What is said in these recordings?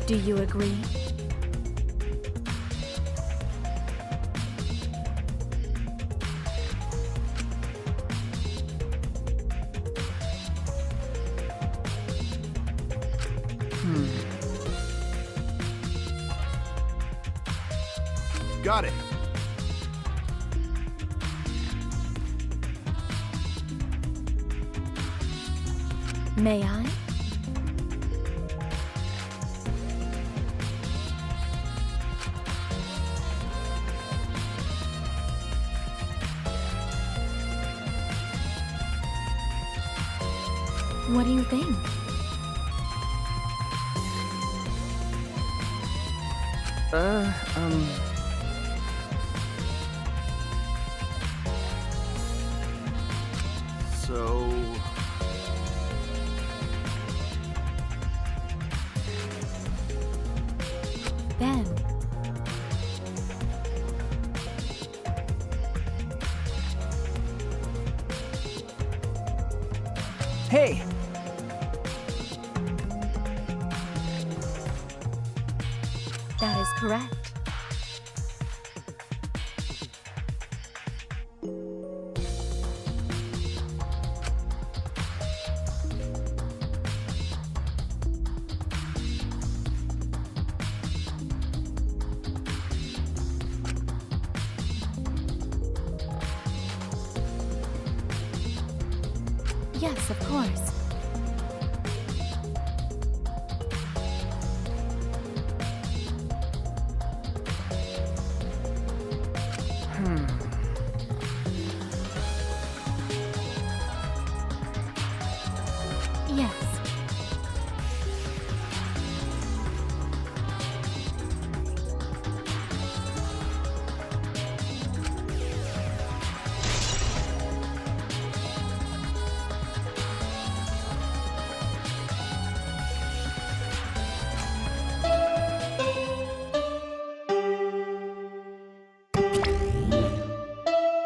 Do you agree? Got it. May I? What do you think? So... Then, Hey! that is correct. Yes, of course. Yes.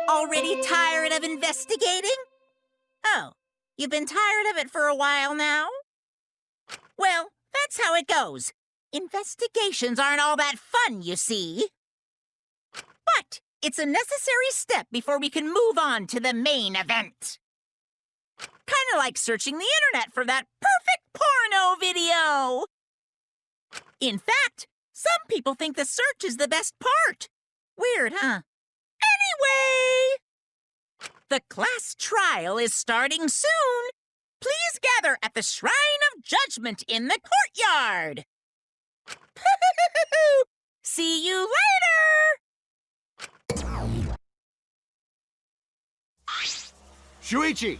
Already tired of investigating? Oh, you've been tired of it for a while now? Well, that's how it goes. Investigations aren't all that fun, you see. But it's a necessary step before we can move on to the main event. Kinda like searching the internet for that perfect porno video. In fact, some people think the search is the best part. Weird, huh? Anyway, the class trial is starting soon. Please gather at the Shrine of Judgment in the courtyard. See you later! Shuichi!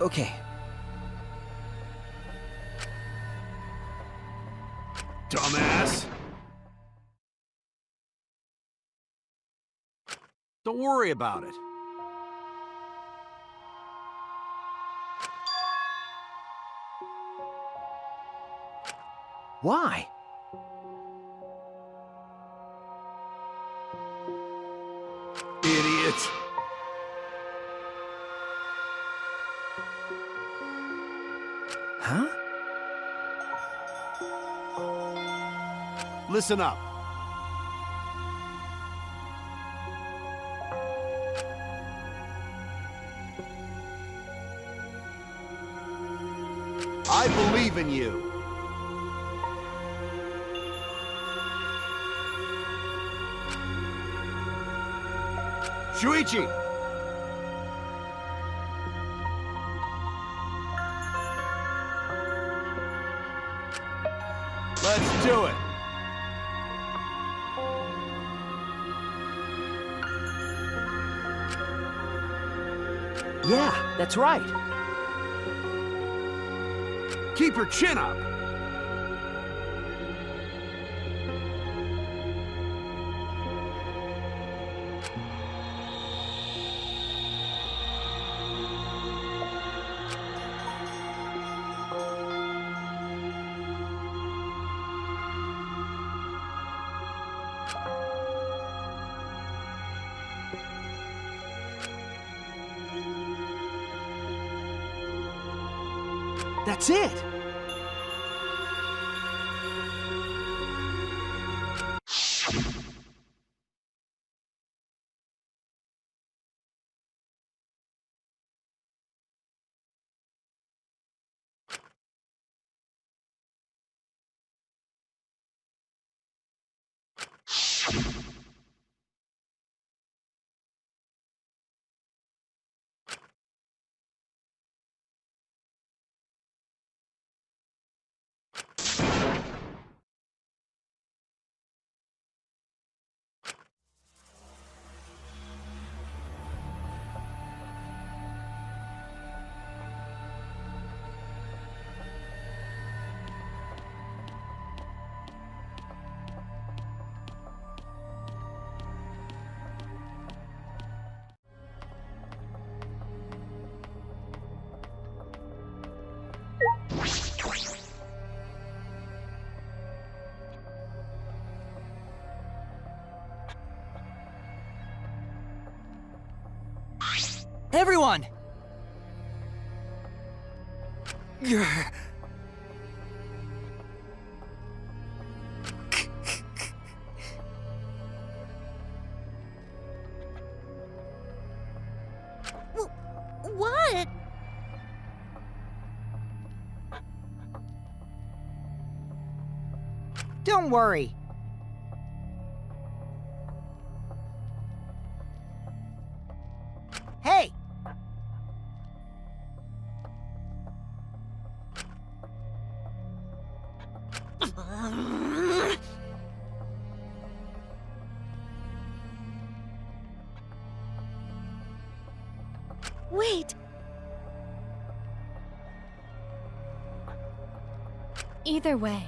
Okay. Dumbass! Don't worry about it. Why? Idiot! Huh? Listen up. I believe in you. Shuichi! Let's do it. Yeah, that's right. Keep your chin up. That's it! Everyone! What? Don't worry. Hey! Wait. Either way.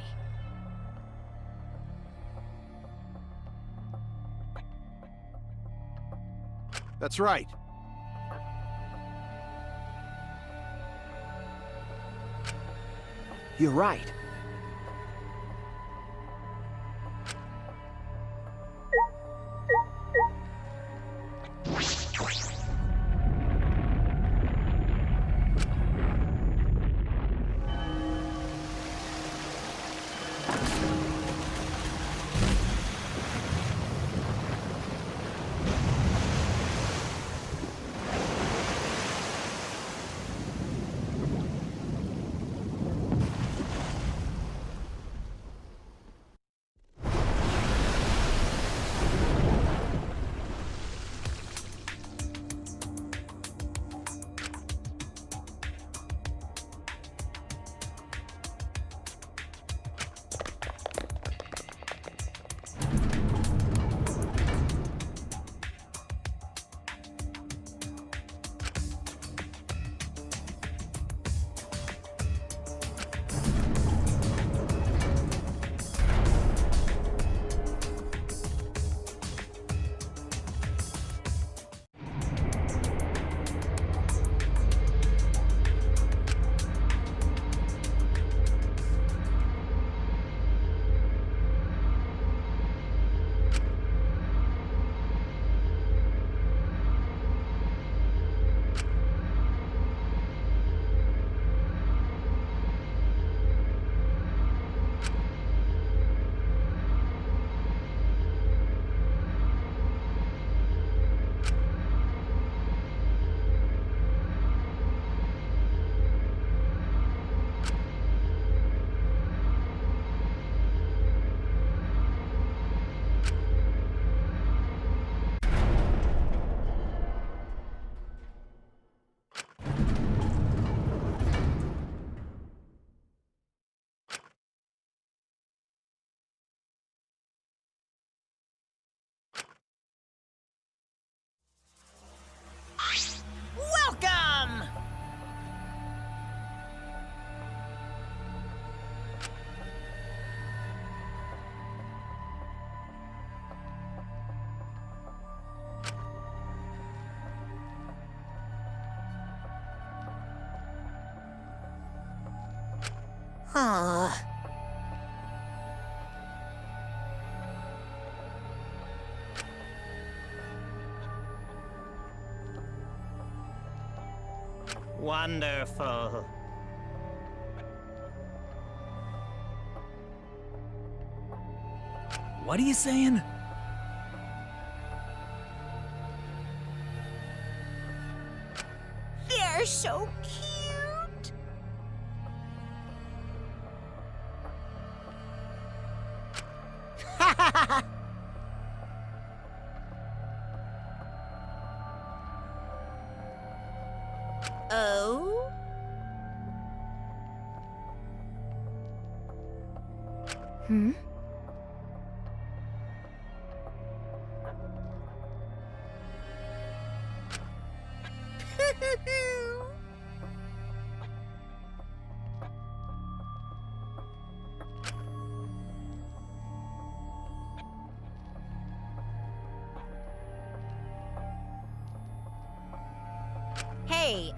That's right. You're right. Welcome! Huh. Wonderful. What are you saying? They're so cute. Oh? Hmm? Hey,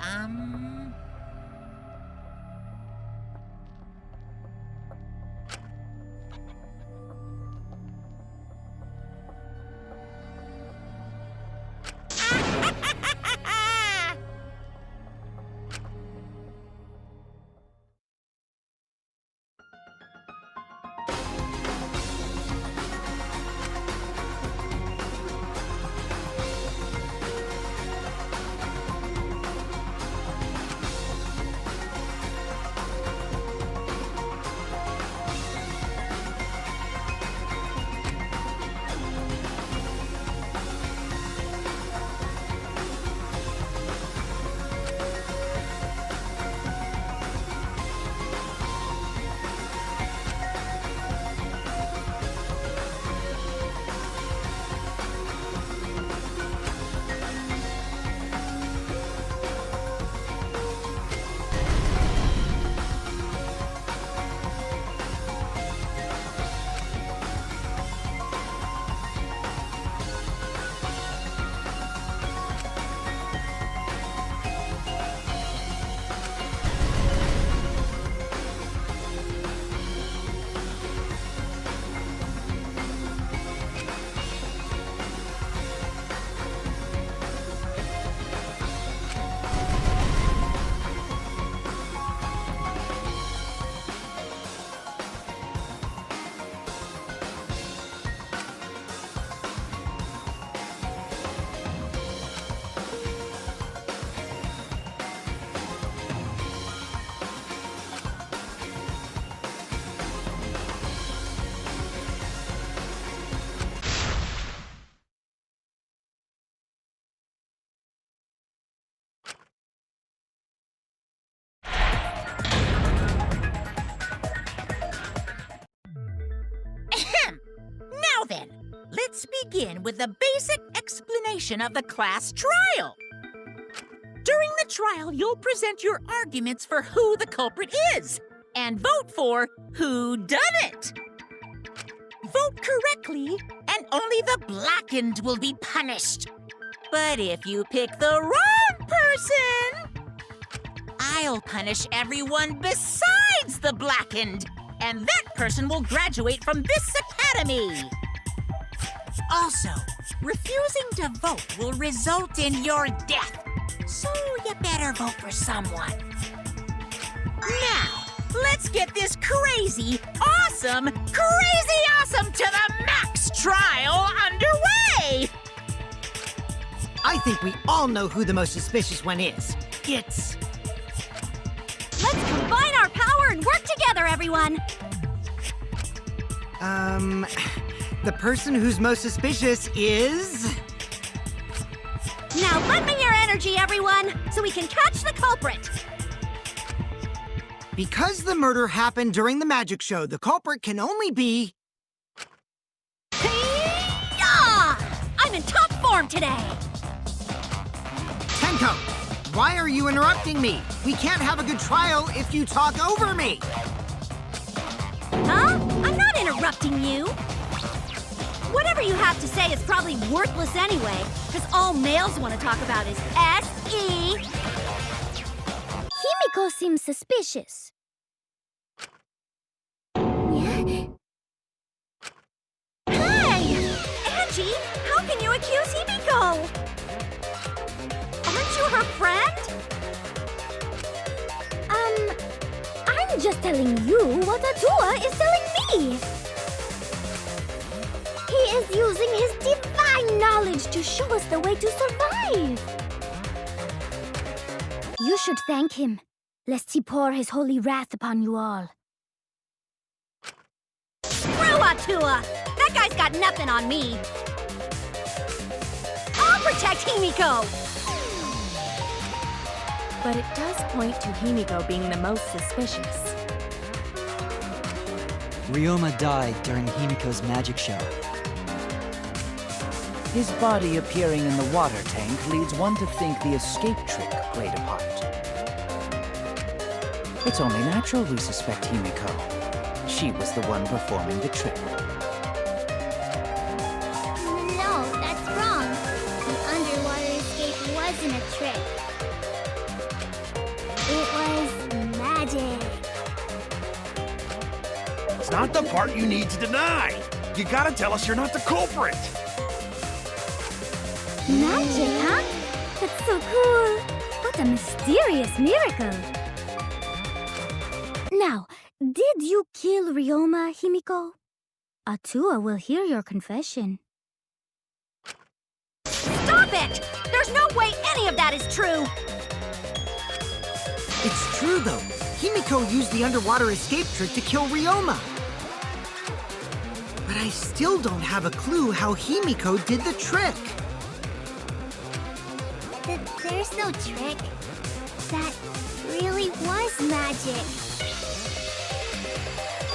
Now then, let's begin with the basic explanation of the class trial. During the trial, you'll present your arguments for who the culprit is and vote for who done it. Vote correctly, and only the blackened will be punished. But if you pick the wrong person, I'll punish everyone besides the blackened, and that person will graduate from this academy. Also, refusing to vote will result in your death, so you better vote for someone. Now, let's get this crazy awesome to the max trial underway! I think we all know who the most suspicious one is. It's... Let's combine our power and work together, everyone! The person who's most suspicious is... Now lend me your energy, everyone, so we can catch the culprit! Because the murder happened during the magic show, the culprit can only be... Hey-ya! I'm in top form today! Tenko, why are you interrupting me? We can't have a good trial if you talk over me! Huh? I'm not interrupting you! Whatever you have to say is probably worthless anyway, because all males want to talk about is S.E. Himiko seems suspicious. Hey! Angie, how can you accuse Himiko? Aren't you her friend? I'm just telling you what Atua is telling me. is using his divine knowledge to show us the way to survive. You should thank him, lest he pour his holy wrath upon you all. Screw Atua! That guy's got nothing on me. I'll protect Himiko! But it does point to Himiko being the most suspicious. Ryoma died during Himiko's magic show. His body appearing in the water tank leads one to think the escape trick played a part. It's only natural we suspect Himiko. She was the one performing the trick. No, that's wrong. The underwater escape wasn't a trick. It was magic. It's not the part you need to deny. You gotta tell us you're not the culprit. Magic, huh? That's so cool. What a mysterious miracle. Now, did you kill Ryoma, Himiko? Atua will hear your confession. Stop it! There's no way any of that is true! It's true, though. Himiko used the underwater escape trick to kill Ryoma. But I still don't have a clue how Himiko did the trick. There's no trick. That really was magic.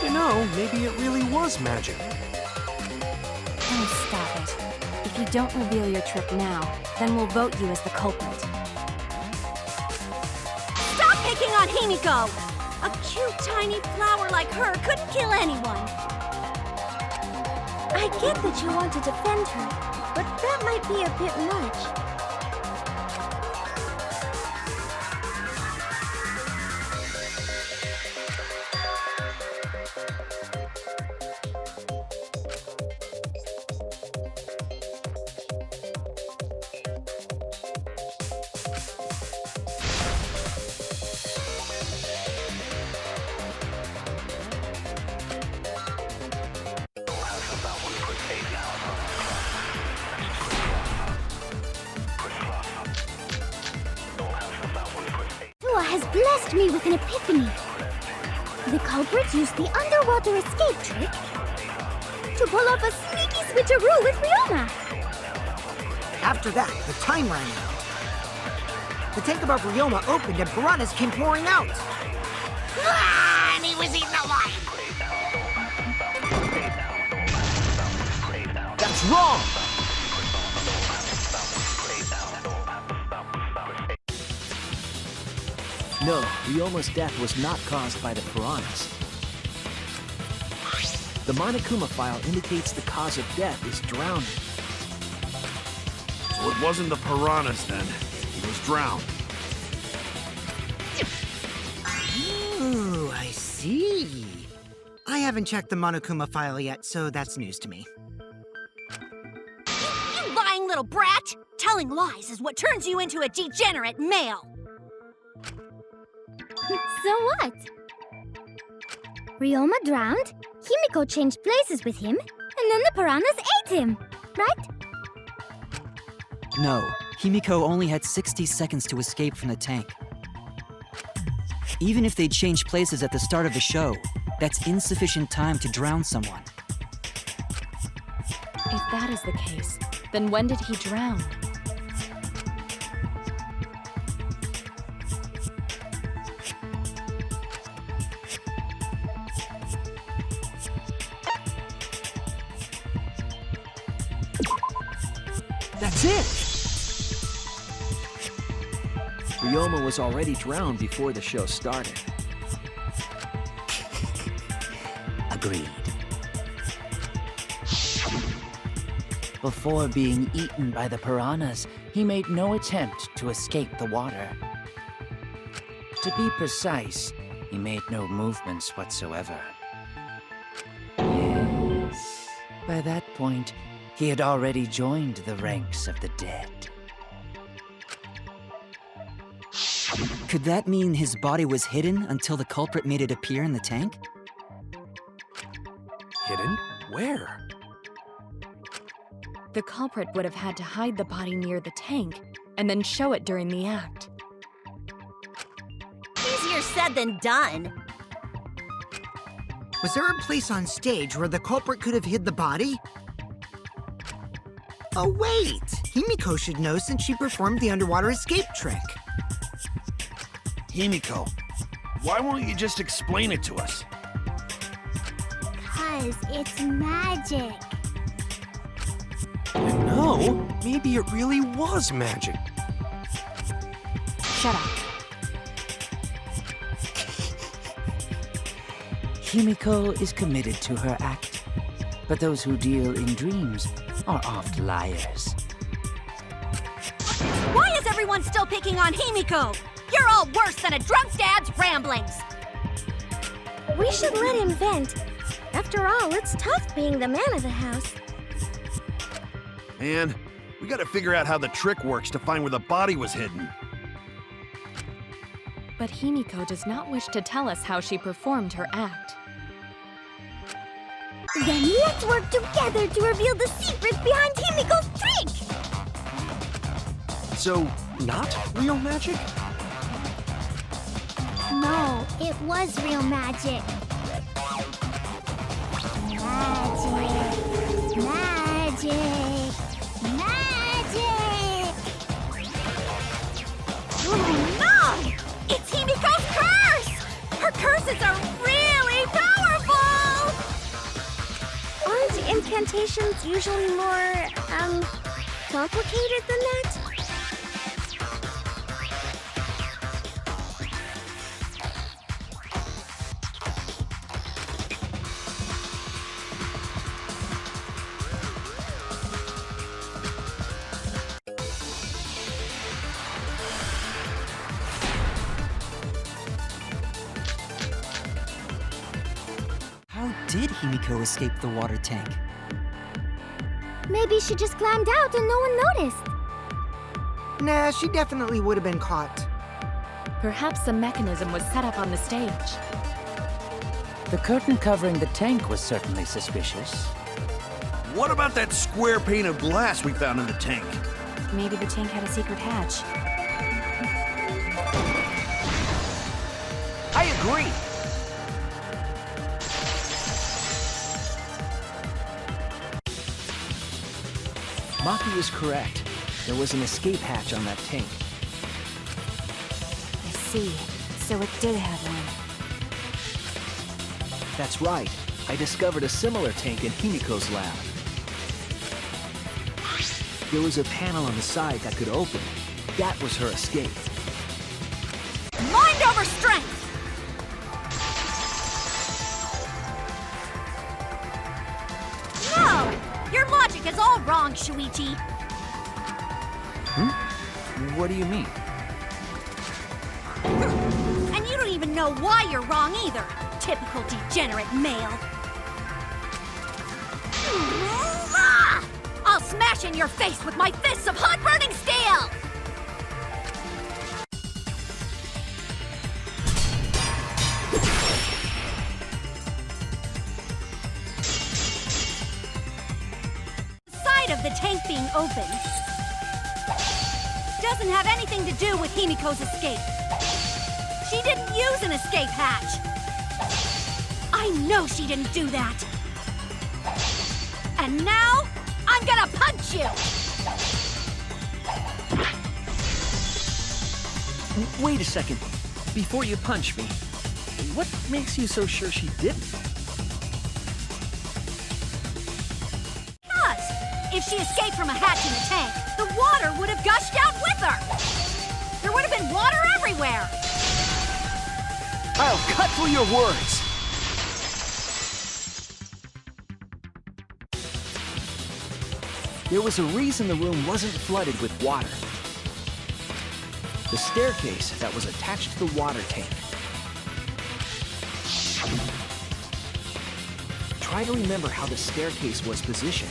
You know, maybe it really was magic. Oh, stop it. If you don't reveal your trick now, then we'll vote you as the culprit. Stop picking on Himiko! A cute tiny flower like her couldn't kill anyone. I get that you want to defend her, but that might be a bit much. Has blessed me with an epiphany. The culprit used the underwater escape trick to pull off a sneaky switcheroo with Ryoma. After that, the time ran out. The tank above Ryoma opened and piranhas came pouring out. Ah, and he was eaten alive. That's wrong! No, Ryoma's death was not caused by the piranhas. The Monokuma file indicates the cause of death is drowning. So it wasn't the piranhas then. He was drowned. Ooh, I see. I haven't checked the Monokuma file yet, so that's news to me. You lying little brat! Telling lies is what turns you into a degenerate male! So what? Ryoma drowned, Himiko changed places with him, and then the piranhas ate him, right? No, Himiko only had 60 seconds to escape from the tank. Even if they changed places at the start of the show, that's insufficient time to drown someone. If that is the case, then when did he drown? That's it! Ryoma was already drowned before the show started. Agreed. Before being eaten by the piranhas, he made no attempt to escape the water. To be precise, he made no movements whatsoever. Yes. By that point, he had already joined the ranks of the dead. Could that mean his body was hidden until the culprit made it appear in the tank? Hidden? Where? The culprit would have had to hide the body near the tank and then show it during the act. Easier said than done. Was there a place on stage where the culprit could have hid the body? Oh, wait! Himiko should know since she performed the underwater escape trick. Himiko, why won't you just explain it to us? 'Cause it's magic. No, maybe it really was magic. Shut up. Himiko is committed to her act, but those who deal in dreams are oft liars. Why is everyone still picking on Himiko? You're all worse than a drunk dad's ramblings. We should let him vent. After all, it's tough being the man of the house. Man, we gotta figure out how the trick works to find where the body was hidden. But Himiko does not wish to tell us how she performed her act. Then let's work together to reveal the secret behind Himiko's trick! So, not real magic? No, it was real magic. Magic! Magic! Oh no! It's Himiko's curse! Her curses are really powerful! Aren't incantations usually more, complicated than that? How did Himiko escape the water tank? Maybe she just climbed out and no one noticed. Nah, she definitely would have been caught. Perhaps the mechanism was set up on the stage. The curtain covering the tank was certainly suspicious. What about that square pane of glass we found in the tank? Maybe the tank had a secret hatch. I agree. Maki is correct. There was an escape hatch on that tank. I see. So it did have one. That's right. I discovered a similar tank in Himiko's lab. There was a panel on the side that could open. That was her escape. Mind over strength! No! Your logic is all wrong, Shuichi. What do you mean? And you don't even know why you're wrong either. Typical degenerate male. I'll smash in your face with my fists of hot burning steel! The side of the tank being open doesn't have anything to do with Himiko's escape. She didn't use an escape hatch. I know she didn't do that. And now, I'm gonna punch you! Wait a second. Before you punch me, what makes you so sure she didn't? Because if she escaped from a hatch in the tank, the water would have gushed out with her. There would have been water everywhere. I'll cut through your words. There was a reason the room wasn't flooded with water. The staircase that was attached to the water tank. Try to remember how the staircase was positioned.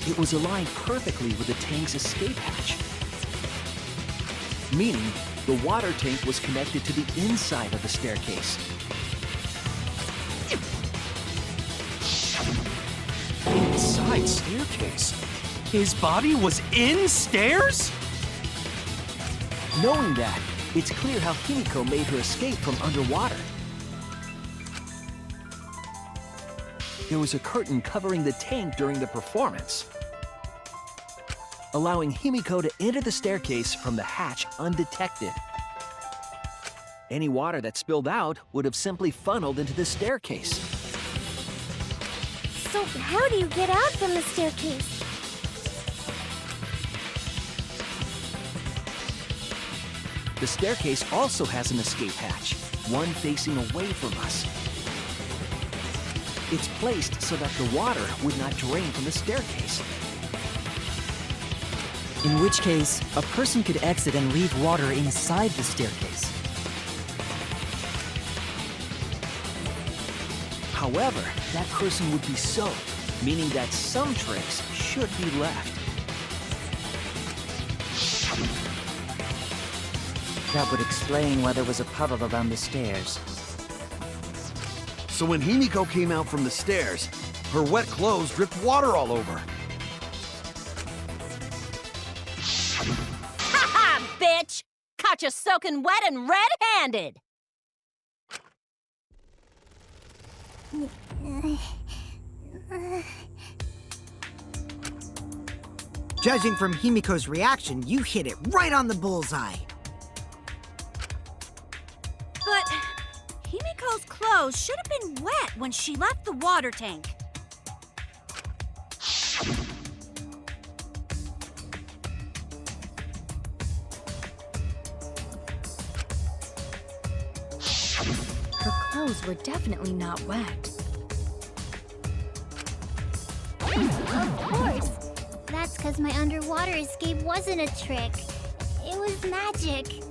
It was aligned perfectly with the tank's escape hatch. Meaning, the water tank was connected to the inside of the staircase. Inside? behind staircase. His body was in stairs? Knowing that, it's clear how Himiko made her escape from underwater. There was a curtain covering the tank during the performance, allowing Himiko to enter the staircase from the hatch undetected. Any water that spilled out would have simply funneled into the staircase. So how do you get out from the staircase? The staircase also has an escape hatch, one facing away from us. It's placed so that the water would not drain from the staircase. In which case, a person could exit and leave water inside the staircase. However, that person would be soaked, meaning that some tricks should be left. That would explain why there was a puddle around the stairs. So when Himiko came out from the stairs, her wet clothes dripped water all over. Ha ha, bitch! Caught you soaking wet and red-handed! Judging from Himiko's reaction, you hit it right on the bullseye. But Himiko's clothes should have been wet when she left the water tank. Her clothes were definitely not wet. Of course. That's because my underwater escape wasn't a trick. It was magic.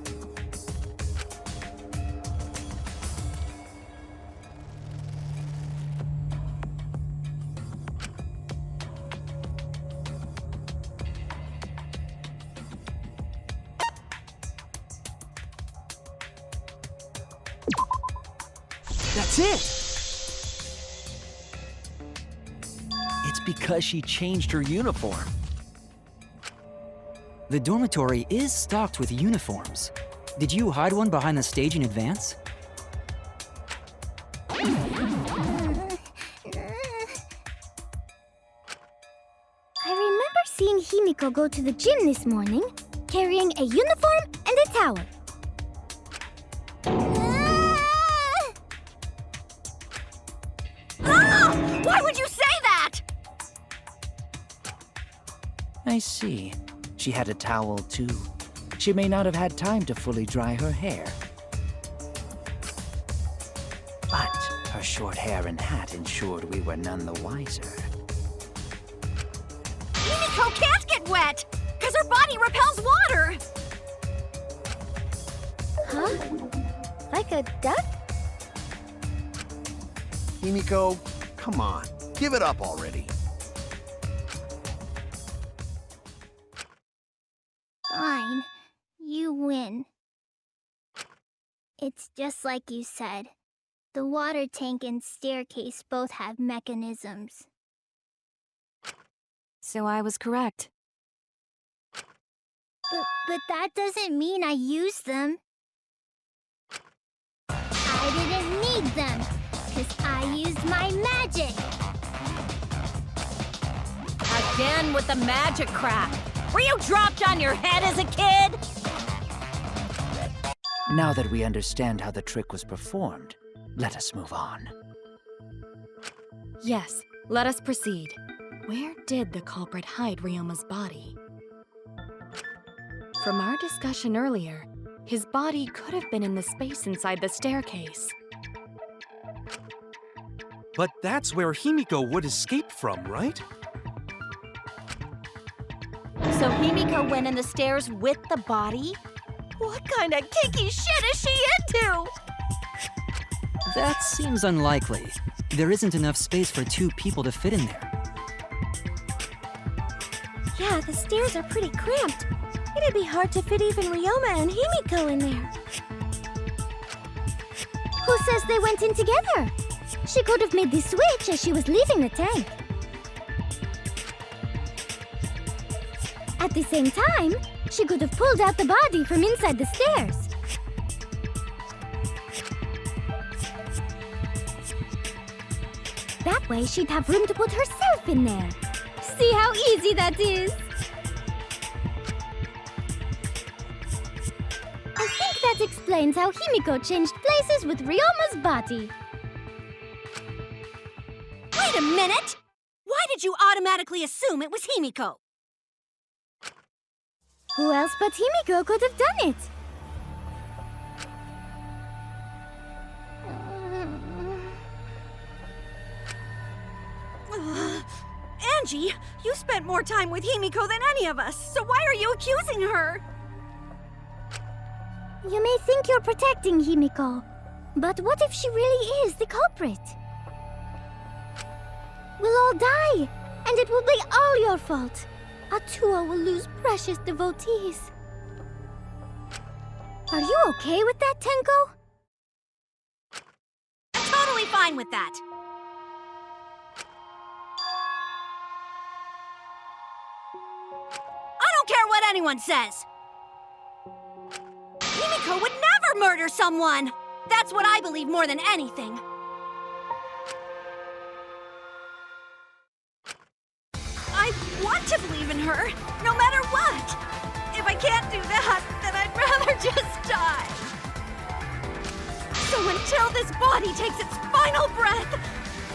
That's it! It's because she changed her uniform. The dormitory is stocked with uniforms. Did you hide one behind the stage in advance? I remember seeing Himiko go to the gym this morning, carrying a uniform and a towel. Why would you say that? I see. She had a towel, too. She may not have had time to fully dry her hair. But her short hair and hat ensured we were none the wiser. Himiko can't get wet, because her body repels water. Huh? Like a duck? Himiko, come on, give it up already. Fine. You win. It's just like you said. The water tank and staircase both have mechanisms. So I was correct. But that doesn't mean I used them. I didn't need them, because I used my magic. Again with the magic crap. Were you dropped on your head as a kid? Now that we understand how the trick was performed, let us move on. Yes, let us proceed. Where did the culprit hide Ryoma's body? From our discussion earlier, his body could have been in the space inside the staircase. But that's where Himiko would escape from, right? So Himiko went in the stairs with the body? What kind of kinky shit is she into? That seems unlikely. There isn't enough space for two people to fit in there. Yeah, the stairs are pretty cramped. It'd be hard to fit even Ryoma and Himiko in there. Who says they went in together? She could have made the switch as she was leaving the tank. At the same time, she could have pulled out the body from inside the stairs. That way, she'd have room to put herself in there. See how easy that is? I think that explains how Himiko changed places with Ryoma's body. Wait a minute! Why did you automatically assume it was Himiko? Who else but Himiko could have done it? Angie, you spent more time with Himiko than any of us, so why are you accusing her? You may think you're protecting Himiko, but what if she really is the culprit? We'll all die, and it will be all your fault. Atua will lose precious devotees. Are you okay with that, Tenko? I'm totally fine with that. I don't care what anyone says. Himiko would never murder someone. That's what I believe more than anything. I want to believe in her, no matter what. If I can't do that, then I'd rather just die. So until this body takes its final breath,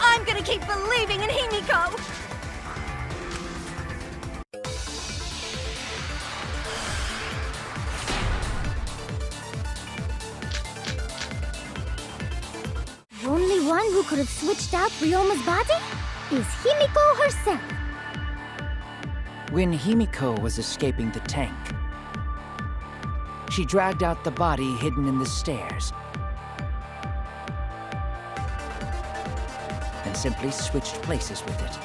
I'm gonna keep believing in Himiko. The only one who could have switched out Ryoma's body is Himiko herself. When Himiko was escaping the tank, she dragged out the body hidden in the stairs and simply switched places with it.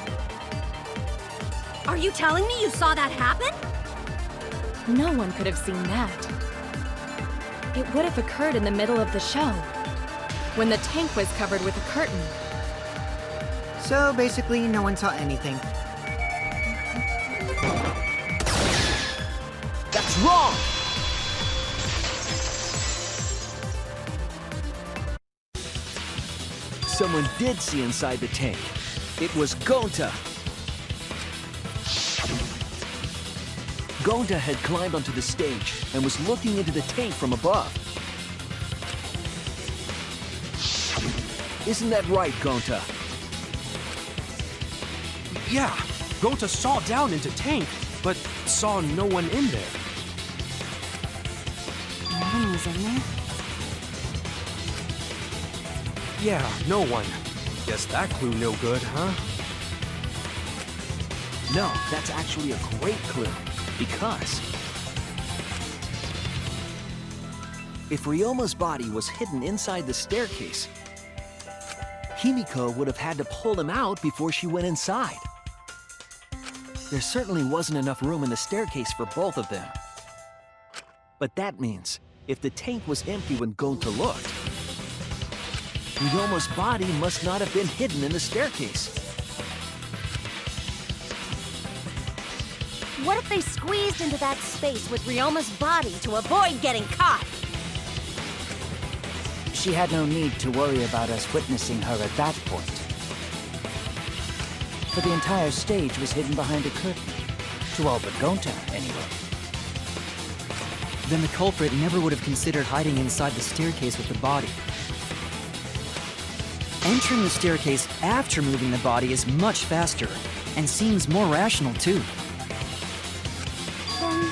Are you telling me you saw that happen? No one could have seen that. It would have occurred in the middle of the show, when the tank was covered with a curtain. So basically, no one saw anything. That's wrong! Someone did see inside the tank. It was Gonta. Gonta had climbed onto the stage and was looking into the tank from above. Isn't that right, Gonta? Yeah, Gonta saw down into tank, but saw no one in there. No one was in there? Yeah, no one. Guess that clue no good, huh? No, that's actually a great clue, because if Ryoma's body was hidden inside the staircase, Himiko would have had to pull him out before she went inside. There certainly wasn't enough room in the staircase for both of them. But that means, if the tank was empty when Gonta looked, Ryoma's body must not have been hidden in the staircase. What if they squeezed into that space with Ryoma's body to avoid getting caught? She had no need to worry about us witnessing her at that point. For the entire stage was hidden behind a curtain. To all but Gonta, anyway. Then the culprit never would have considered hiding inside the staircase with the body. Entering the staircase after moving the body is much faster, and seems more rational too. Then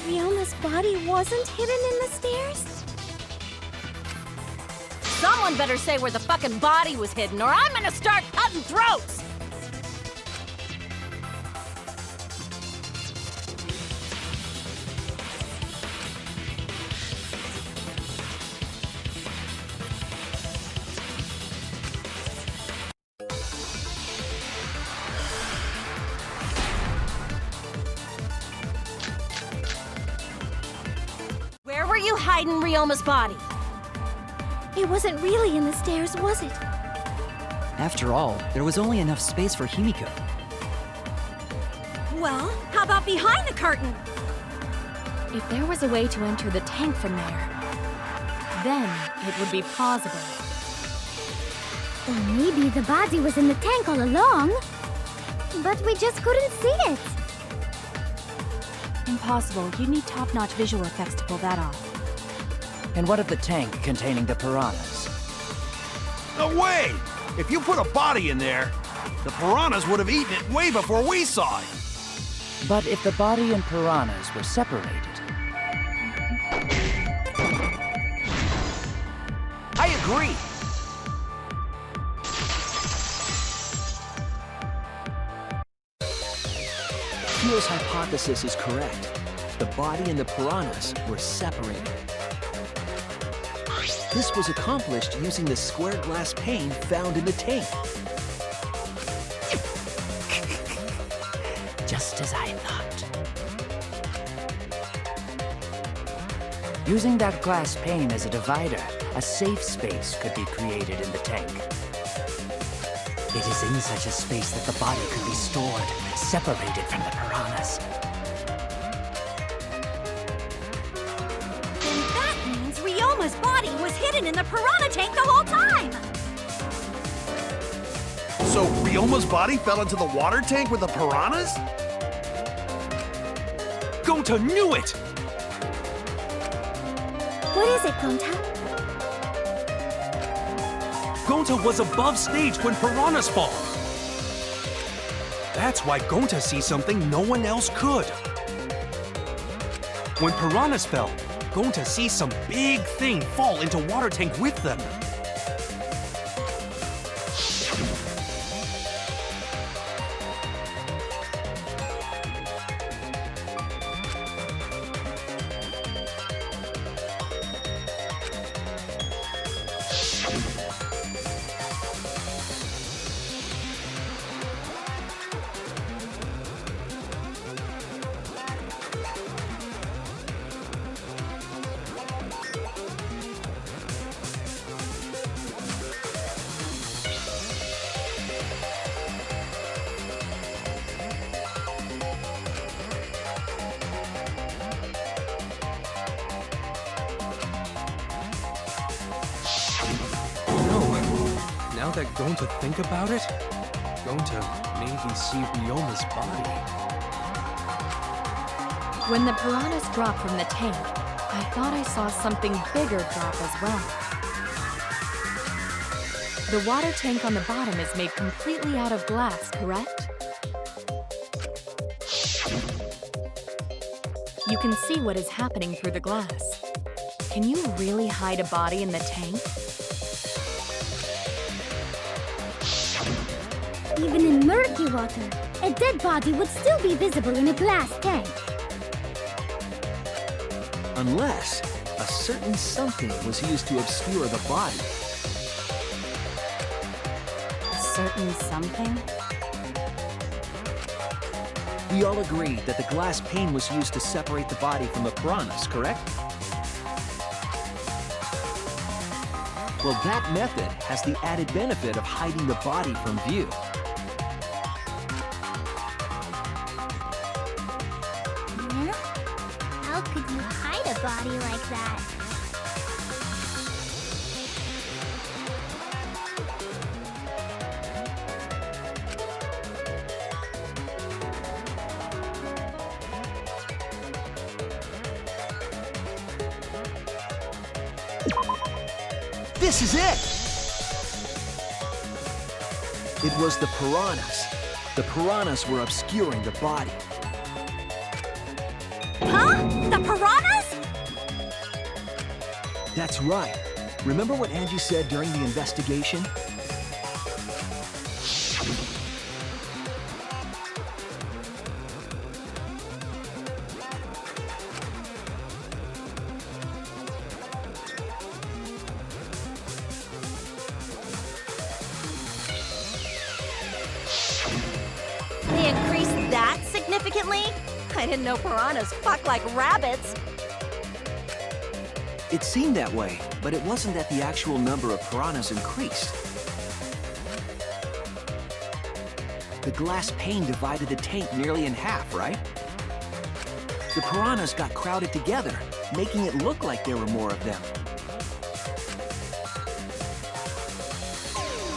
Ryoma's body wasn't hidden in the stairs? Someone better say where the fucking body was hidden, or I'm gonna start cutting throats! Where were you hiding Ryoma's body? It wasn't really in the stairs, was it? After all, there was only enough space for Himiko. Well, how about behind the curtain? If there was a way to enter the tank from there, then it would be plausible. Or maybe the body was in the tank all along, but we just couldn't see it. Impossible. You'd need top-notch visual effects to pull that off. And what of the tank containing the piranhas? No way! If you put a body in there, the piranhas would have eaten it way before we saw it. But if the body and piranhas were separated... I agree. Tamiil's hypothesis is correct. The body and the piranhas were separated. This was accomplished using the square glass pane found in the tank. Just as I thought. Using that glass pane as a divider, a safe space could be created in the tank. It is in such a space that the body could be stored, separated from the piranhas. Then that means Ryoma's body was hidden in the piranha tank the whole time! So Ryoma's body fell into the water tank with the piranhas? Gonta knew it! What is it, Gonta? Gonta was above stage when piranhas fall. That's why Gonta sees something no one else could. When piranhas fell, Gonta sees some big thing fall into water tank with them. Now that Gonta think about it, Gonta maybe see Ryoma's body. When the piranhas dropped from the tank, I thought I saw something bigger drop as well. The water tank on the bottom is made completely out of glass, correct? You can see what is happening through the glass. Can you really hide a body in the tank? Even in murky water, a dead body would still be visible in a glass tank. Unless a certain something was used to obscure the body. A certain something? We all agreed that the glass pane was used to separate the body from the piranhas, correct? Well, that method has the added benefit of hiding the body from view. Yeah? How could you hide a body like that? This is it! It was the piranhas. The piranhas were obscuring the body. Huh? The piranhas? That's right. Remember what Angie said during the investigation? They increased that significantly? I didn't know piranhas fuck like rabbits. It seemed that way, but it wasn't that the actual number of piranhas increased. The glass pane divided the tank nearly in half, right? The piranhas got crowded together, making it look like there were more of them.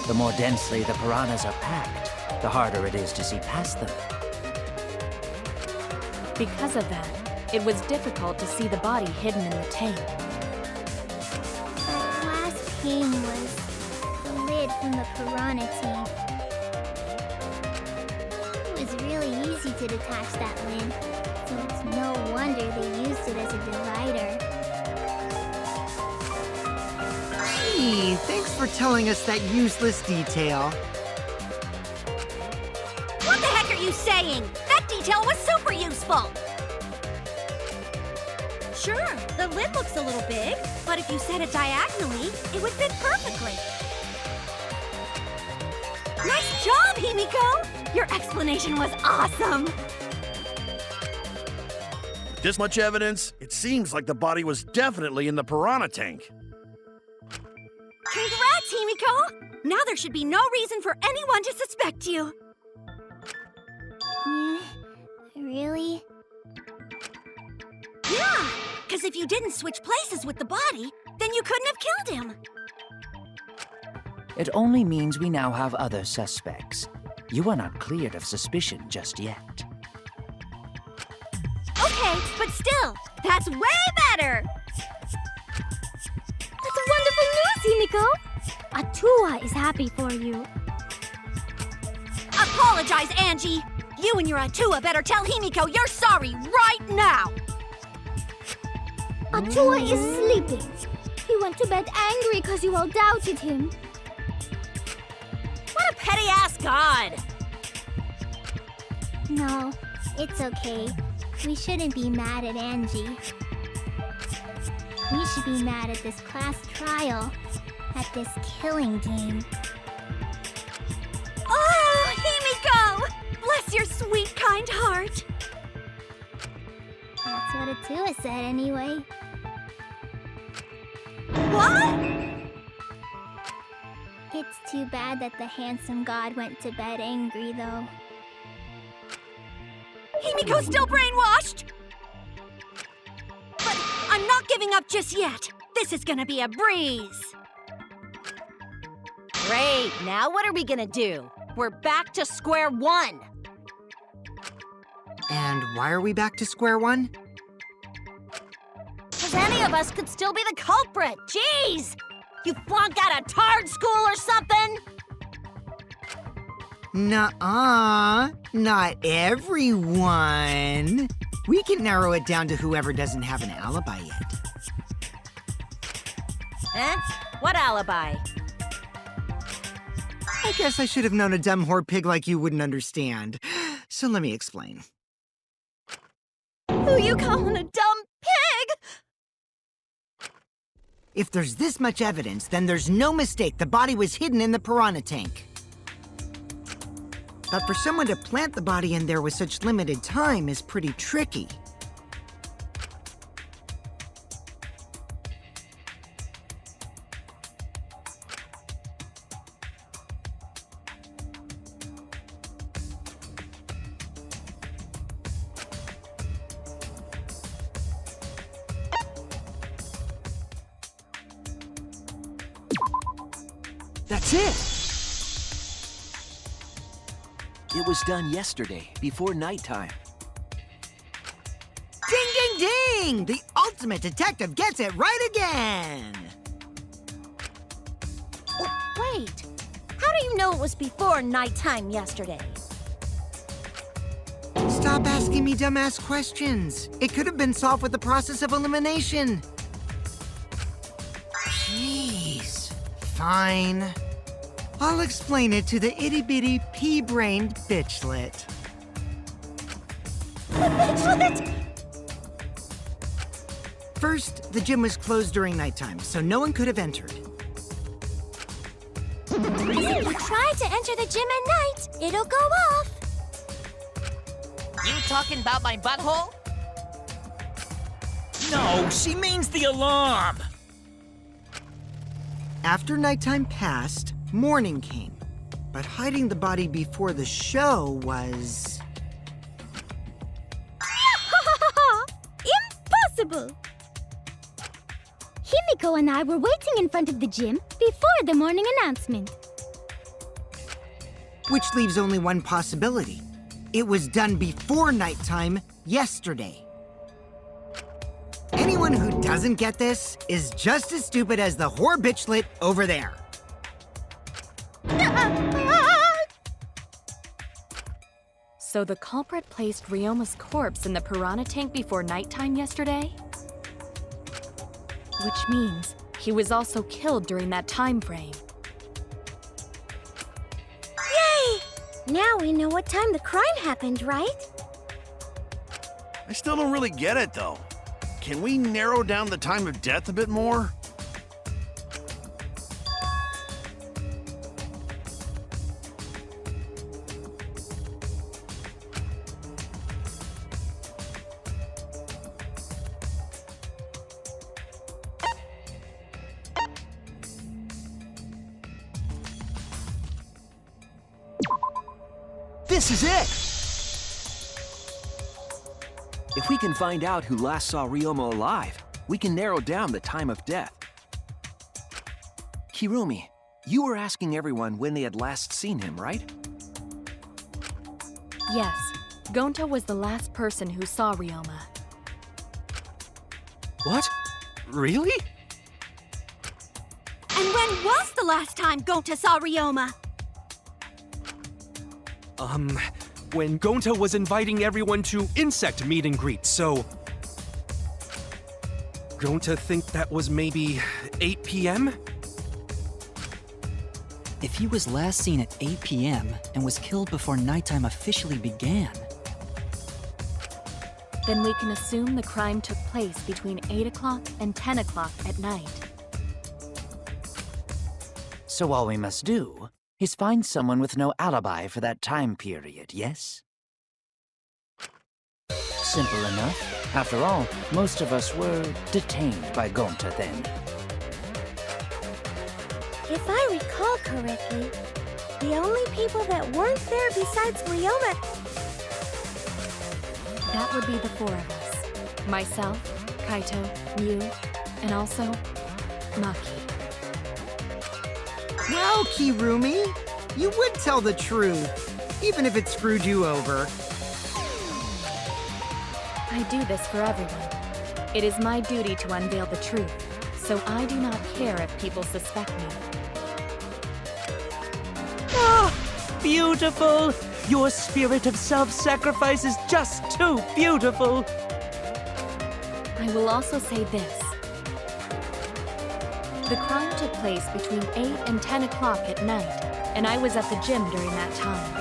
The more densely the piranhas are packed, the harder it is to see past them. Because of that, it was difficult to see the body hidden in the tank. That glass pane was the lid from the piranha tank. It was really easy to detach that lid, so it's no wonder they used it as a divider. Gee, thanks for telling us that useless detail. What the heck are you saying? That detail was super useful! Sure, the lid looks a little big, but if you set it diagonally, it would fit perfectly. Nice job, Himiko! Your explanation was awesome! With this much evidence, it seems like the body was definitely in the piranha tank. Congrats, Himiko! Now there should be no reason for anyone to suspect you. Really? Yeah, because if you didn't switch places with the body, then you couldn't have killed him. It only means we now have other suspects. You are not cleared of suspicion just yet. Okay, but still, that's way better! That's wonderful news, Himiko! Atua is happy for you. Apologize, Angie! You and your Atua better tell Himiko you're sorry right now! Atua is sleeping. He went to bed angry because you all doubted him. What a petty-ass god! No, it's okay. We shouldn't be mad at Angie. We should be mad at this class trial, at this killing game. Oh, Himiko! Bless your sweet, kind heart! That's what Atua said anyway. What? It's too bad that the handsome god went to bed angry, though. Himiko's still brainwashed! But I'm not giving up just yet. This is gonna be a breeze. Great, now what are we gonna do? We're back to square one. And why are we back to square one? Because any of us could still be the culprit. Jeez! You flunked out of Tard School or something? Nuh-uh, not everyone. We can narrow it down to whoever doesn't have an alibi yet. Eh? What alibi? I guess I should have known a dumb whore pig like you wouldn't understand. So let me explain. Who you calling a dumb pig? If there's this much evidence, then there's no mistake the body was hidden in the piranha tank. But for someone to plant the body in there with such limited time is pretty tricky. That's it! It was done yesterday, before nighttime. Ding, ding, ding! The ultimate detective gets it right again! Wait, how do you know it was before nighttime yesterday? Stop asking me dumbass questions. It could have been solved with the process of elimination. Jeez. Fine. I'll explain it to the itty-bitty pea-brained bitchlet. Bitchlet? First, the gym was closed during nighttime, so no one could have entered. If you try to enter the gym at night, it'll go off. You talking about my butthole? No, she means the alarm! After nighttime passed, morning came. But hiding the body before the show was... Impossible! Himiko and I were waiting in front of the gym before the morning announcement. Which leaves only one possibility. It was done before nighttime yesterday. Anyone who doesn't get this is just as stupid as the whore bitchlet over there. So the culprit placed Ryoma's corpse in the piranha tank before nighttime yesterday? Which means he was also killed during that time frame. Yay! Now we know what time the crime happened, right? I still don't really get it, though. Can we narrow down the time of death a bit more? This is it! If we can find out who last saw Ryoma alive, we can narrow down the time of death. Kirumi, you were asking everyone when they had last seen him, right? Yes, Gonta was the last person who saw Ryoma. What? Really? And when was the last time Gonta saw Ryoma? When Gonta was inviting everyone to insect meet and greet, so... Gonta think that was maybe 8 p.m.? If he was last seen at 8 p.m. and was killed before nighttime officially began, Then we can assume the crime took place between 8 o'clock and 10 o'clock at night. So all we must do is find someone with no alibi for that time period, yes? Simple enough. After all, most of us were detained by Gonta then. If I recall correctly, the only people that weren't there besides Ryoma... That would be the four of us. Myself, Kaito, Mew, and also Maki. Well, Kirumi, you would tell the truth, even if it screwed you over. I do this for everyone. It is my duty to unveil the truth, so I do not care if people suspect me. Oh, beautiful! Your spirit of self-sacrifice is just too beautiful! I will also say this. The crime took place between 8 and 10 o'clock at night, and I was at the gym during that time.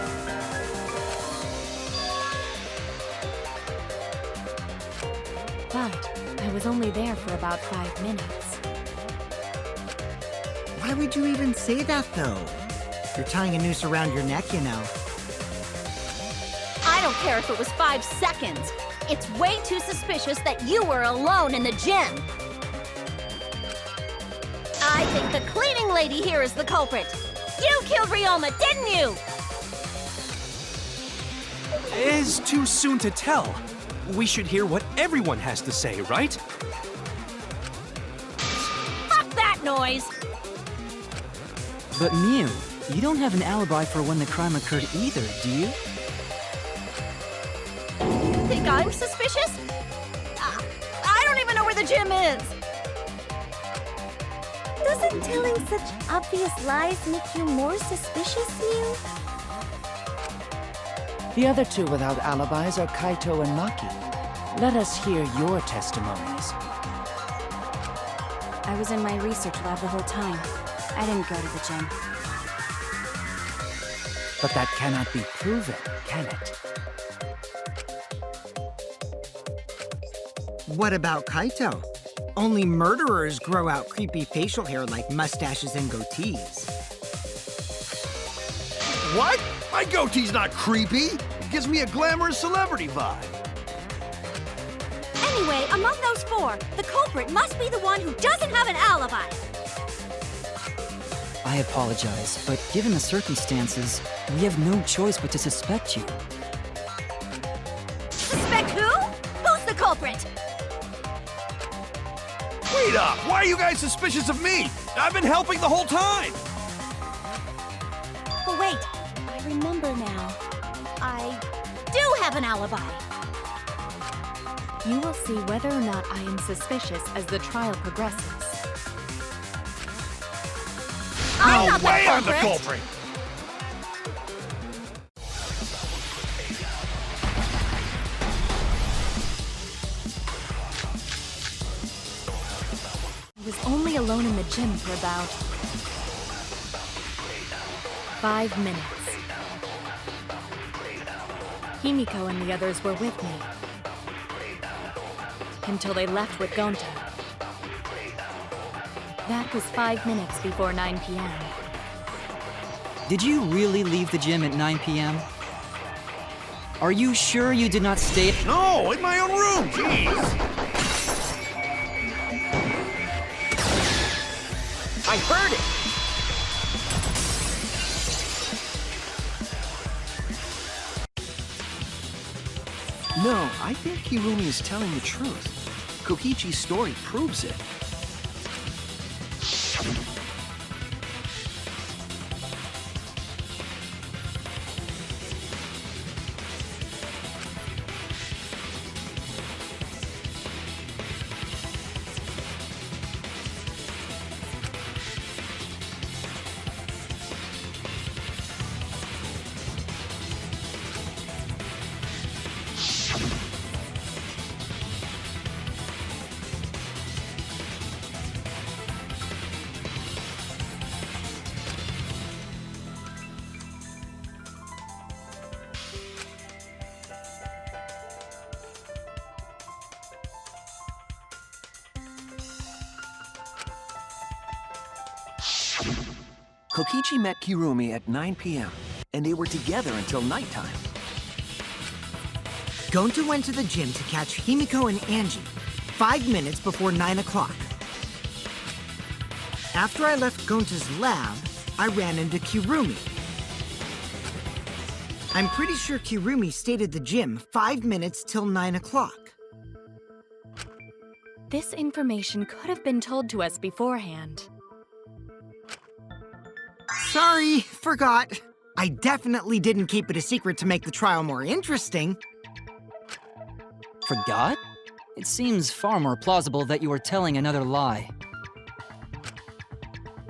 But I was only there for about 5 minutes. Why would you even say that, though? You're tying a noose around your neck, you know. I don't care if it was 5 seconds. It's way too suspicious that you were alone in the gym. I think the cleaning lady here is the culprit. You killed Ryoma, didn't you? It's too soon to tell. We should hear what everyone has to say, right? Fuck that noise! but Mew, you don't have an alibi for when the crime occurred either, do you? Think I'm suspicious? I don't even know where the gym is. Doesn't telling such obvious lies make you more suspicious, Mew? The other two without alibis are Kaito and Maki. Let us hear your testimonies. I was in my research lab the whole time. I didn't go to the gym. But that cannot be proven, can it? What about Kaito? Only murderers grow out creepy facial hair like mustaches and goatees. What? My goatee's not creepy. It gives me a glamorous celebrity vibe. Anyway, among those four, the culprit must be the one who doesn't have an alibi. I apologize, but given the circumstances, we have no choice but to suspect you. Suspect who? Who's the culprit? Wait up! Why are you guys suspicious of me? I've been helping the whole time! Oh, wait. I remember now. I do have an alibi. You will see whether or not I am suspicious as the trial progresses. I'm not way the I'm the culprit. culprit! I was only alone in the gym for about 5 minutes. Himiko and the others were with me until they left with Gonta. That was 5 minutes before 9 p.m. Did you really leave the gym at 9 p.m.? Are you sure you did not stay? No, in my own room! Jeez! I heard it! No, I think Kirumi is telling the truth. Kokichi's story proves it. Kokichi met Kirumi at 9 p.m., and they were together until nighttime. Gonta went to the gym to catch Himiko and Angie 5 minutes before 9 o'clock. After I left Gonta's lab, I ran into Kirumi. I'm pretty sure Kirumi stayed at the gym 5 minutes till 9 o'clock. This information could have been told to us beforehand. Sorry, forgot. I definitely didn't keep it a secret to make the trial more interesting. Forgot? It seems far more plausible that you were telling another lie.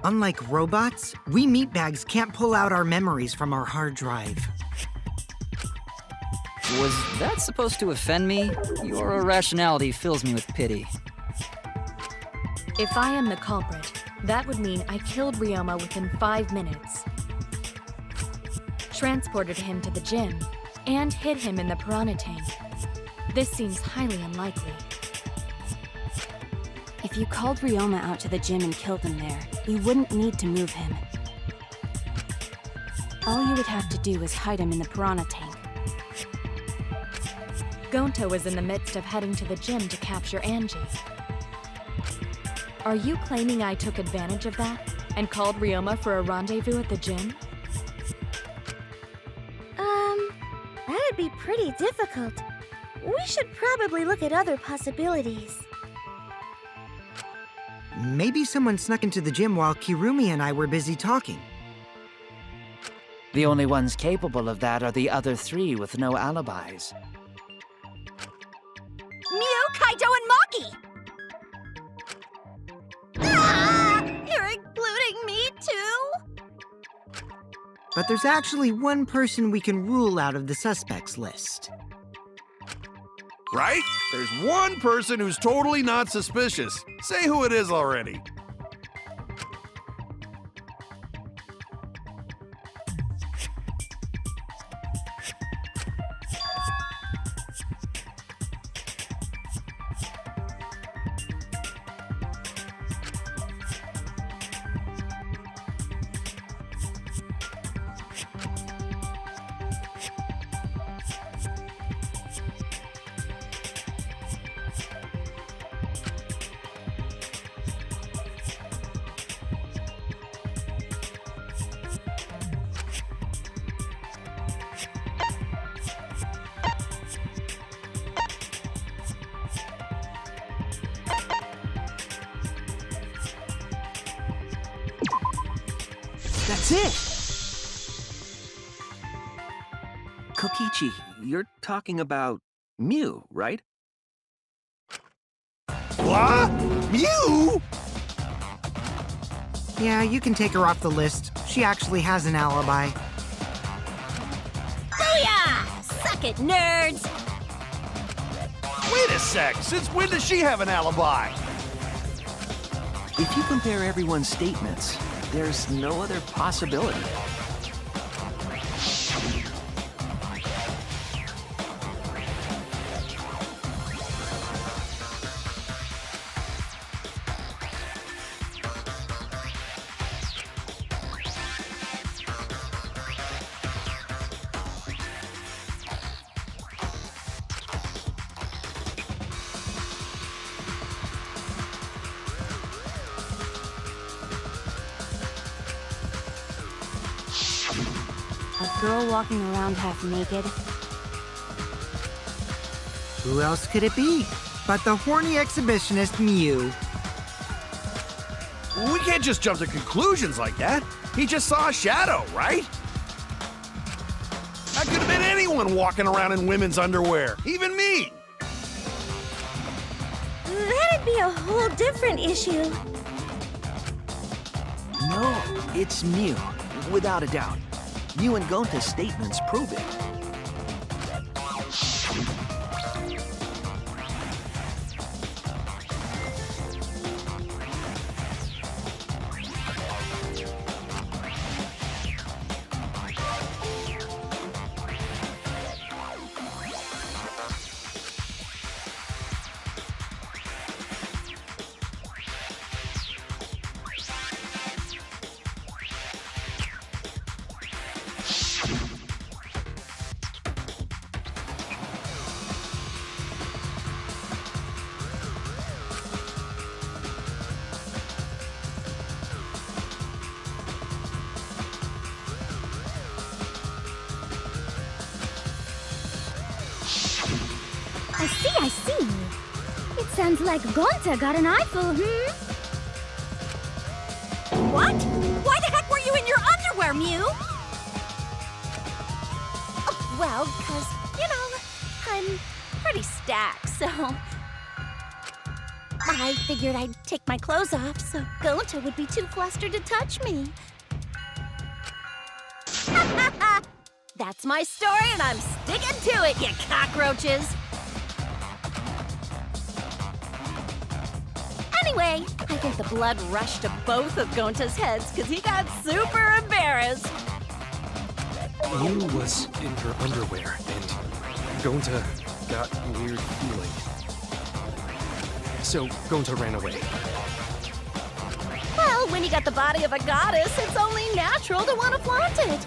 Unlike robots, we meatbags can't pull out our memories from our hard drive. Was that supposed to offend me? Your irrationality fills me with pity. If I am the culprit, that would mean I killed Ryoma within 5 minutes, transported him to the gym, and hid him in the piranha tank. This seems highly unlikely. If you called Ryoma out to the gym and killed him there, you wouldn't need to move him. All you would have to do is hide him in the piranha tank. Gonta was in the midst of heading to the gym to capture Angie. Are you claiming I took advantage of that and called Ryoma for a rendezvous at the gym? That'd be pretty difficult. We should probably look at other possibilities. Maybe someone snuck into the gym while Kirumi and I were busy talking. The only ones capable of that are the other 3 with no alibis. Mew, Kaido, and Maki! Ah! You're including me too? But there's actually one person we can rule out of the suspects list. Right? There's one person who's totally not suspicious. Say who it is already. That's it! Kokichi, you're talking about Mew, right? What? Mew? Yeah, you can take her off the list. She actually has an alibi. Booyah! Suck it, nerds! Wait a sec. Since when does she have an alibi? If you compare everyone's statements, there's no other possibility. A girl walking around half naked. Who else could it be but the horny exhibitionist Mew? We can't just jump to conclusions like that. He just saw a shadow, right? That could have been anyone walking around in women's underwear, even me. That'd be a whole different issue. No, it's Mew, without a doubt. Mew and Gonta's statements prove it. I see. It sounds like Gonta got an eyeful, What? Why the heck were you in your underwear, Mew? Oh, well, 'cause, I'm pretty stacked, so... I figured I'd take my clothes off so Gonta would be too flustered to touch me. That's my story, and I'm sticking to it, you cockroaches! Anyway, I think the blood rushed to both of Gonta's heads because he got super embarrassed. Mew was in her underwear, and Gonta got a weird feeling. So Gonta ran away. Well, when you got the body of a goddess, it's only natural to want to flaunt it.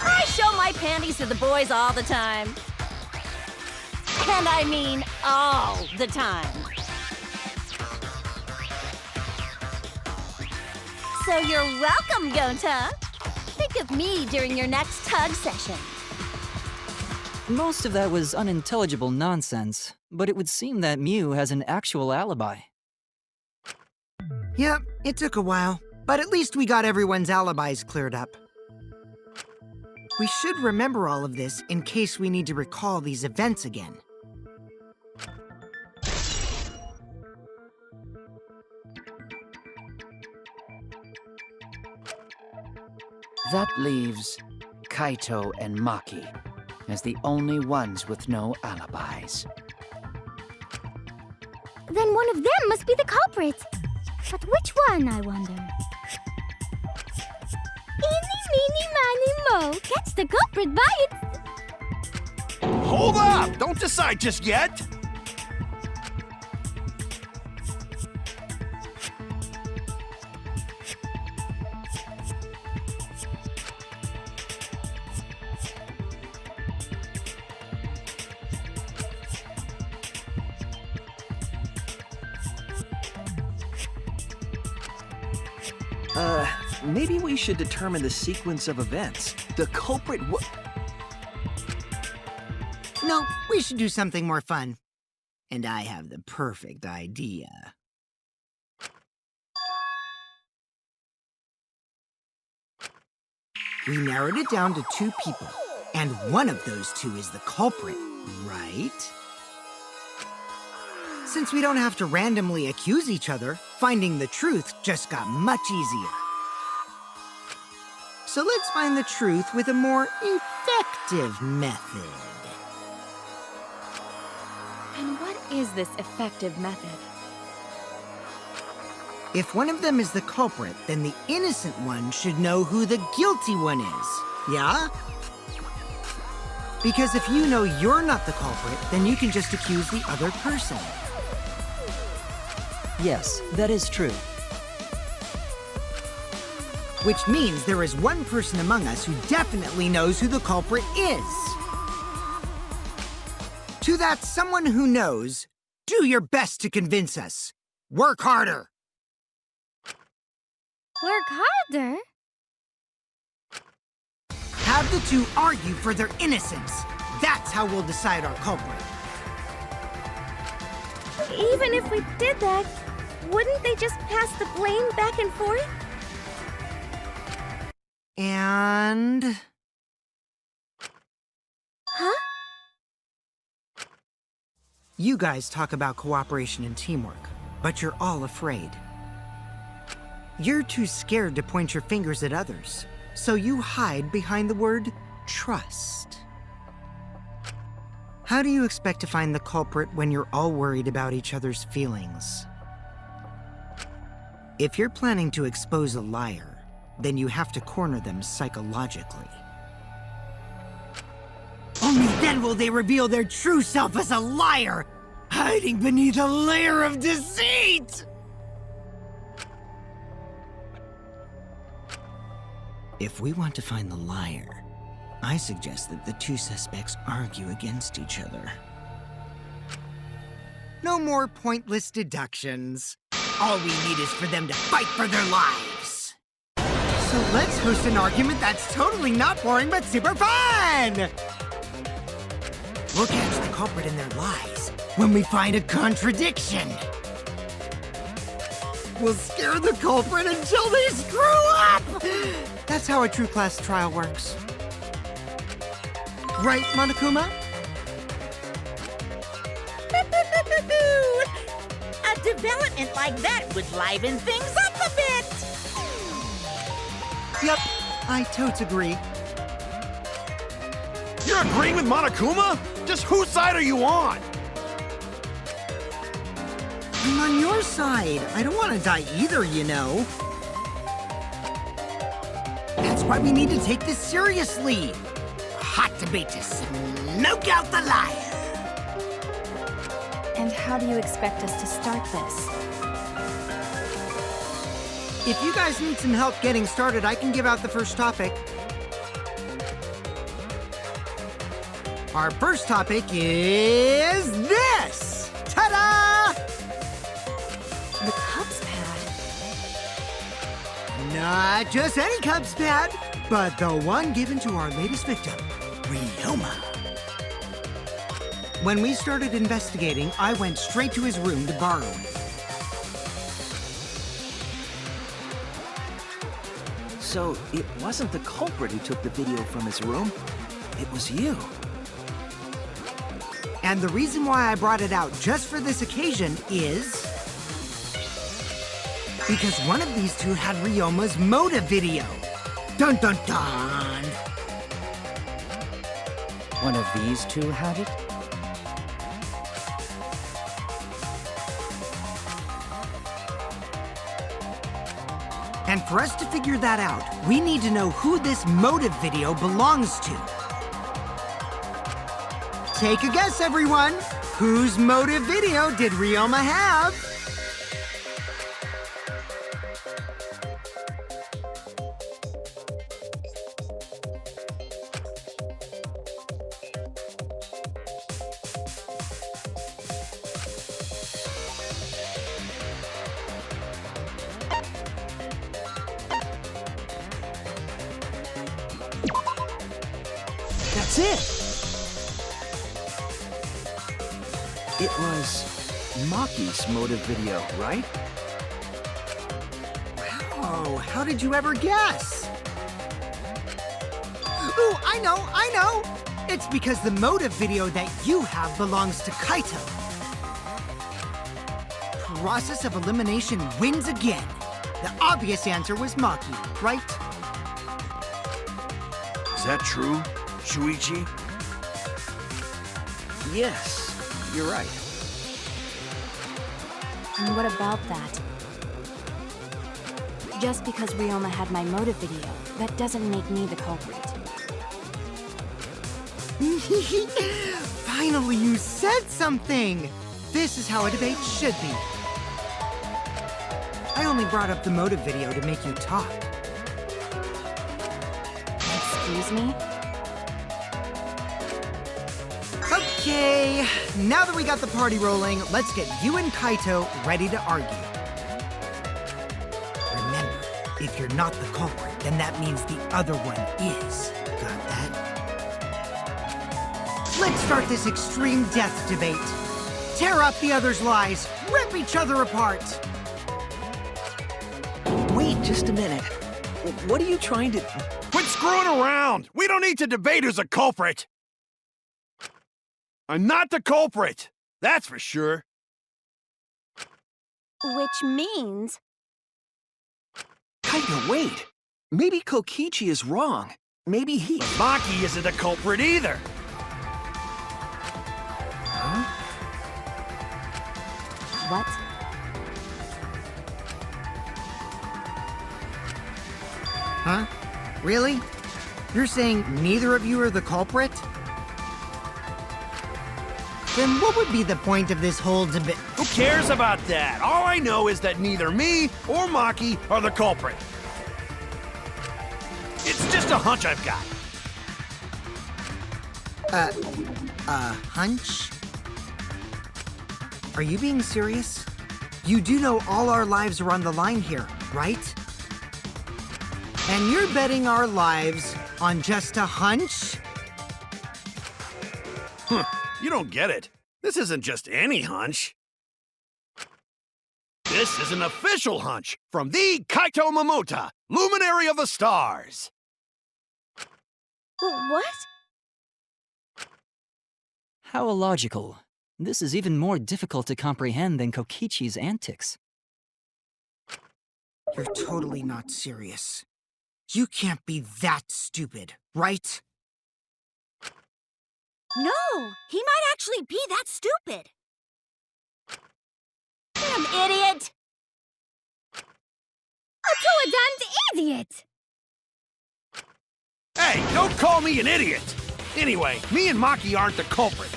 I show my panties to the boys all the time. And I mean all the time. So you're welcome, Gonta. Think of me during your next tug session. Most of that was unintelligible nonsense, but it would seem that Mew has an actual alibi. Yep, it took a while, but at least we got everyone's alibis cleared up. We should remember all of this in case we need to recall these events again. That leaves Kaito and Maki as the only ones with no alibis. Then one of them must be the culprit. But which one, I wonder? Eeny, meeny, miny, mo. Catch the culprit by its... Hold up! Don't decide just yet! Maybe we should determine the sequence of events. The culprit No, we should do something more fun. And I have the perfect idea. We narrowed it down to 2 people, and one of those 2 is the culprit, right? Since we don't have to randomly accuse each other, finding the truth just got much easier. So let's find the truth with a more effective method. And what is this effective method? If one of them is the culprit, then the innocent one should know who the guilty one is, yeah? Because if you know you're not the culprit, then you can just accuse the other person. Yes, that is true. Which means there is one person among us who definitely knows who the culprit is. To that someone who knows, do your best to convince us. Work harder. Work harder? Have the 2 argue for their innocence. That's how we'll decide our culprit. Even if we did that, wouldn't they just pass the blame back and forth? And... Huh? You guys talk about cooperation and teamwork, but you're all afraid. You're too scared to point your fingers at others, so you hide behind the word trust. How do you expect to find the culprit when you're all worried about each other's feelings? If you're planning to expose a liar, then you have to corner them psychologically. Only then will they reveal their true self as a liar, hiding beneath a layer of deceit! If we want to find the liar, I suggest that the 2 suspects argue against each other. No more pointless deductions. All we need is for them to fight for their lives. So let's host an argument that's totally not boring but super fun! We'll catch the culprit in their lies when we find a contradiction. We'll scare the culprit until they screw up! That's how a true class trial works. Right, Monokuma? A development like that would liven things up a bit! Yep, I totes agree. You're agreeing with Monokuma? Just whose side are you on? I'm on your side. I don't want to die either, you know. That's why we need to take this seriously. A hot debate to smoke out the liar. And how do you expect us to start this? If you guys need some help getting started, I can give out the first topic. Our first topic is this! Ta-da! The Cubs pad. Not just any Cubs pad, but the one given to our latest victim, Ryoma. When we started investigating, I went straight to his room to borrow it. So it wasn't the culprit who took the video from his room. It was you. And the reason why I brought it out just for this occasion is... because one of these 2 had Ryoma's motive video. Dun dun dun! One of these 2 had it? And for us to figure that out, we need to know who this motive video belongs to. Take a guess, everyone! Whose motive video did Ryoma have? That's it! It was Maki's motive video, right? Wow, how did you ever guess? Ooh, I know! It's because the motive video that you have belongs to Kaito. Process of elimination wins again. The obvious answer was Maki, right? Is that true, Shuichi? Yes, you're right. And what about that? Just because Ryoma had my motive video, that doesn't make me the culprit. Finally, you said something! This is how a debate should be. I only brought up the motive video to make you talk. Excuse me? Okay, now that we got the party rolling, let's get you and Kaito ready to argue. Remember, if you're not the culprit, then that means the other one is. Got that? Let's start this extreme death debate. Tear up the other's lies, rip each other apart. Wait just a minute. What are you trying to... Quit screwing around! We don't need to debate who's a culprit! I'm not the culprit! That's for sure. Which means... Kaito, wait! Maybe Kokichi is wrong. Maybe he... Maki isn't a culprit either! What? Huh? Really? You're saying neither of you are the culprit? Then what would be the point of this whole debate? Who cares about that? All I know is that neither me or Maki are the culprit. It's just a hunch I've got. Hunch? Are you being serious? You do know all our lives are on the line here, right? And you're betting our lives on just a hunch? Huh, you don't get it. This isn't just any hunch. This is an official hunch from the Kaito Momota, Luminary of the Stars. What? How illogical. This is even more difficult to comprehend than Kokichi's antics. You're totally not serious. You can't be that stupid, right? No, he might actually be that stupid. Damn idiot! A damned idiot! Hey, don't call me an idiot! Anyway, me and Maki aren't the culprit.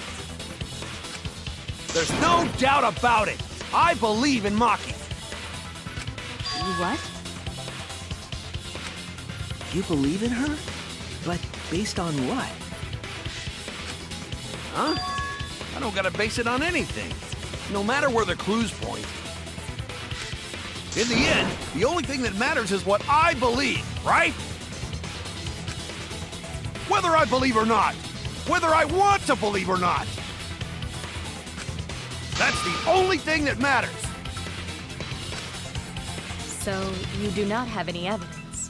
There's no doubt about it. I believe in Maki. What? You believe in her? But based on what? Huh? I don't gotta base it on anything. No matter where the clues point. In the end, the only thing that matters is what I believe, right? Whether I believe or not. Whether I want to believe or not. That's the only thing that matters. So, you do not have any evidence.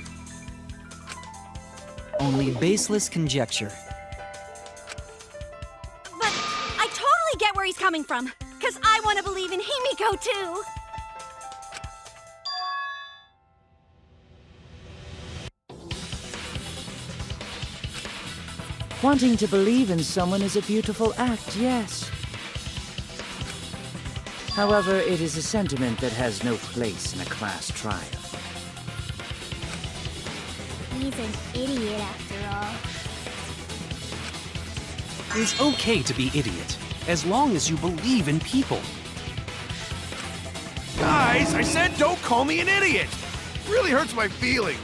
Only baseless conjecture. But I totally get where he's coming from, because I want to believe in Himiko too. Wanting to believe in someone is a beautiful act, yes. However, it is a sentiment that has no place in a class trial. He's an idiot after all. It's okay to be idiot, as long as you believe in people. Guys, I said don't call me an idiot. It really hurts my feelings.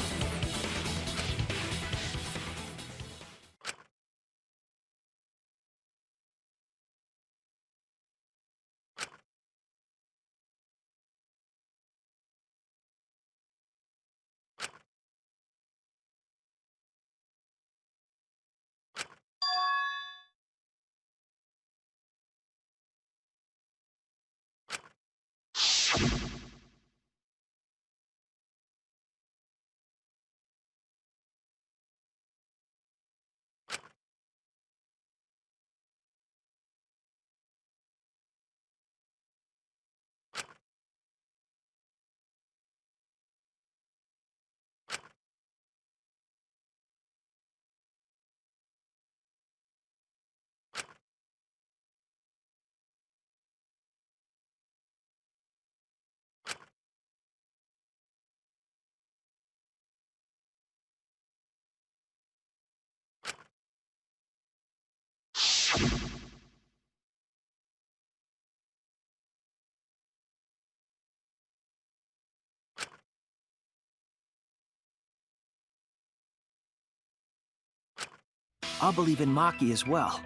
I'll believe in Maki as well.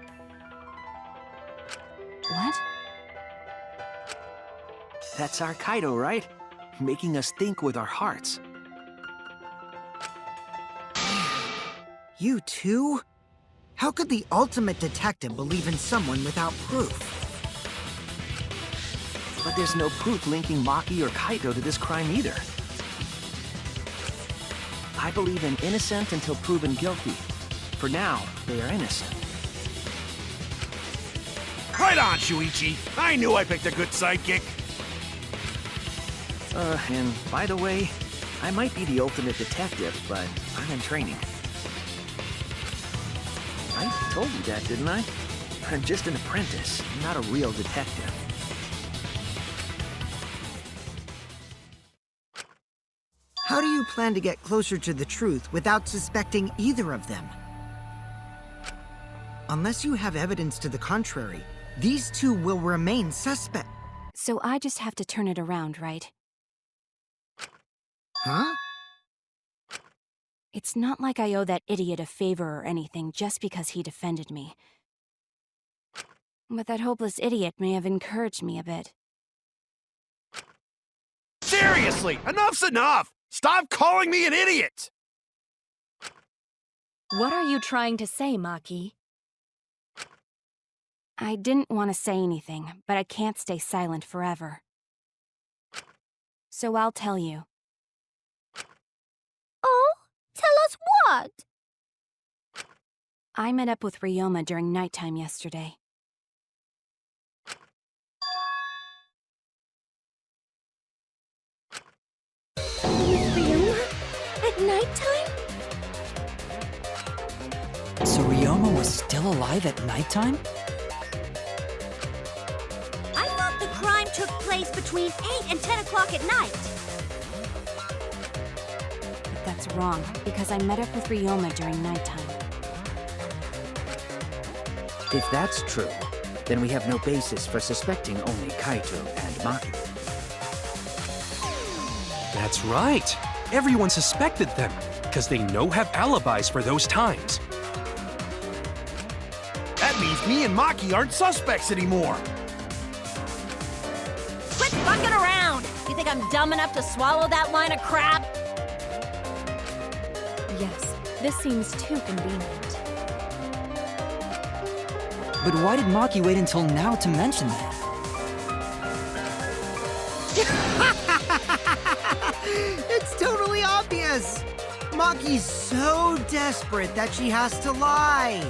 What? That's our Kaido, right? Making us think with our hearts. You too? How could the ultimate detective believe in someone without proof? But there's no proof linking Maki or Kaido to this crime either. I believe in innocent until proven guilty. For now, they are innocent. Right on, Shuichi. I knew I picked a good sidekick. And by the way, I might be the ultimate detective, but I'm in training. I told you that, didn't I? I'm just an apprentice, not a real detective. How do you plan to get closer to the truth without suspecting either of them? Unless you have evidence to the contrary, these two will remain suspect. So I just have to turn it around, right? Huh? It's not like I owe that idiot a favor or anything just because he defended me. But that hopeless idiot may have encouraged me a bit. Seriously, enough's enough! Stop calling me an idiot! What are you trying to say, Maki? I didn't want to say anything, but I can't stay silent forever. So I'll tell you. Oh? Tell us what? I met up with Ryoma during nighttime yesterday. With Ryoma? At nighttime? So Ryoma was still alive at nighttime? I thought the crime took place between 8 and 10 o'clock at night. But that's wrong, because I met up with Ryoma during nighttime. If that's true, then we have no basis for suspecting only Kaito and Maki. That's right. Everyone suspected them, because they have alibis for those times. That means me and Maki aren't suspects anymore. Quit fucking around! You think I'm dumb enough to swallow that line of crap? Yes, this seems too convenient. But why did Maki wait until now to mention that? It's totally obvious! Maki's so desperate that she has to lie.